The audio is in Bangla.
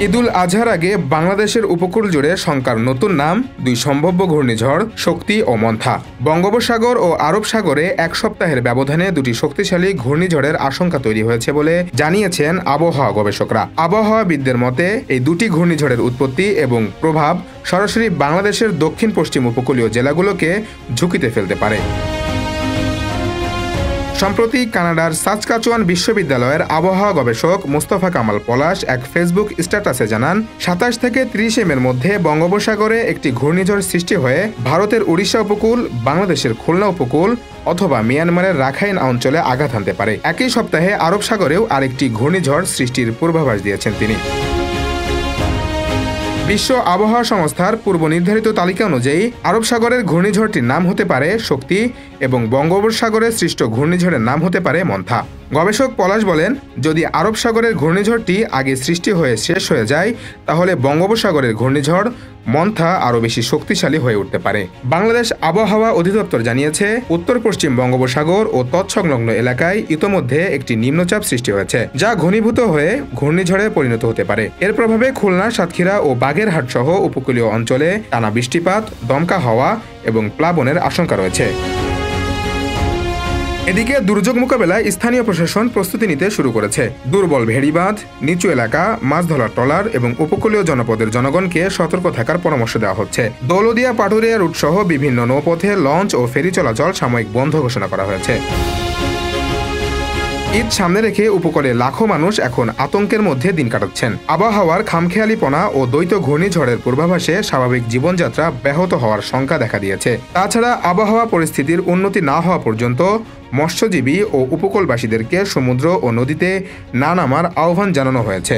ঈদুল আজহার আগে বাংলাদেশের উপকূল জুড়ে শঙ্কার নতুন নাম দুই সম্ভাব্য ঘূর্ণিঝড় শক্তি ও মন্থা। বঙ্গোপসাগর ও আরব সাগরে এক সপ্তাহের ব্যবধানে দুটি শক্তিশালী ঘূর্ণিঝড়ের আশঙ্কা তৈরি হয়েছে বলে জানিয়েছেন আবহাওয়া গবেষকরা। আবহাওয়াবিদদের মতে এই দুটি ঘূর্ণিঝড়ের উৎপত্তি এবং প্রভাব সরাসরি বাংলাদেশের দক্ষিণ পশ্চিম উপকূলীয় জেলাগুলোকে ঝুঁকিতে ফেলতে পারে। সম্প্রতি কানাডার সাসকাচুয়ান বিশ্ববিদ্যালয়ের আবহাওয়া গবেষক মোস্তফা কামাল পলাশ এক ফেসবুক স্ট্যাটাসে জানান, ২৭ থেকে ৩০ এর মধ্যে বঙ্গোপসাগরে একটি ঘূর্ণিঝড় সৃষ্টি হয়ে ভারতের উড়িষ্যা উপকূল, বাংলাদেশের খুলনা উপকূল অথবা মিয়ানমারের রাখাইন অঞ্চলে আঘাত হানতে পারে। একই সপ্তাহে আরব সাগরেও আরেকটি ঘূর্ণিঝড় সৃষ্টির পূর্বাভাস দিয়েছেন তিনি। বিশ্ব আবহাওয়া সংস্থার পূর্ব নির্ধারিত তালিকা অনুযায়ী আরব সাগরের ঘূর্ণিঝড়টির নাম হতে পারে শক্তি এবং বঙ্গোপসাগরে সৃষ্ট ঘূর্ণিঝড়ের নাম হতে পারে মন্থা। গবেষক পলাশ বলেন, যদি আরব সাগরের ঘূর্ণিঝড়টি আগে সৃষ্টি হয়ে শেষ হয়ে যায় তাহলে বঙ্গোপসাগরের ঘূর্ণিঝড় মন্থা আরও বেশি শক্তিশালী হয়ে উঠতে পারে। বাংলাদেশ আবহাওয়া অধিদপ্তর জানিয়েছে, উত্তর পশ্চিম বঙ্গোপসাগর ও তৎসংলগ্ন এলাকায় ইতোমধ্যে একটি নিম্নচাপ সৃষ্টি হয়েছে, যা ঘনীভূত হয়ে ঘূর্ণিঝড়ে পরিণত হতে পারে। এর প্রভাবে খুলনা, সাতক্ষীরা ও বাগেরহাট সহ উপকূলীয় অঞ্চলে টানা বৃষ্টিপাত, দমকা হাওয়া এবং প্লাবনের আশঙ্কা রয়েছে। এদিকে দুর্যোগ মোকাবেলায় স্থানীয় প্রশাসন প্রস্তুতি নিতে শুরু করেছে। দুর্বল ভেড়িবাঁধ, নিচু এলাকা, মাছ ধরার ট্রলার এবং উপকূলীয় জনপদের জনগণকে সতর্ক থাকার পরামর্শ দেওয়া হচ্ছে। দৌলদিয়া পাটুরিয়া রুট সহ বিভিন্ন নৌপথে লঞ্চ ও ফেরি চলাচল সাময়িক বন্ধ ঘোষণা করা হয়েছে। ঈদ সামনে রেখে উপকূলে লাখো মানুষ এখন আতঙ্কের মধ্যে দিন কাটাচ্ছেন। আবহাওয়ার খামখেয়ালিপনা ও দ্বৈত ঘূর্ণিঝড়ের পূর্বাভাসে স্বাভাবিক জীবনযাত্রা ব্যাহত হওয়ার শঙ্কা দেখা দিয়েছে। তাছাড়া আবহাওয়া পরিস্থিতির উন্নতি না হওয়া পর্যন্ত মৎস্যজীবী ও উপকূলবাসীদেরকে সমুদ্র ও নদীতে না নামার আহ্বান জানানো হয়েছে।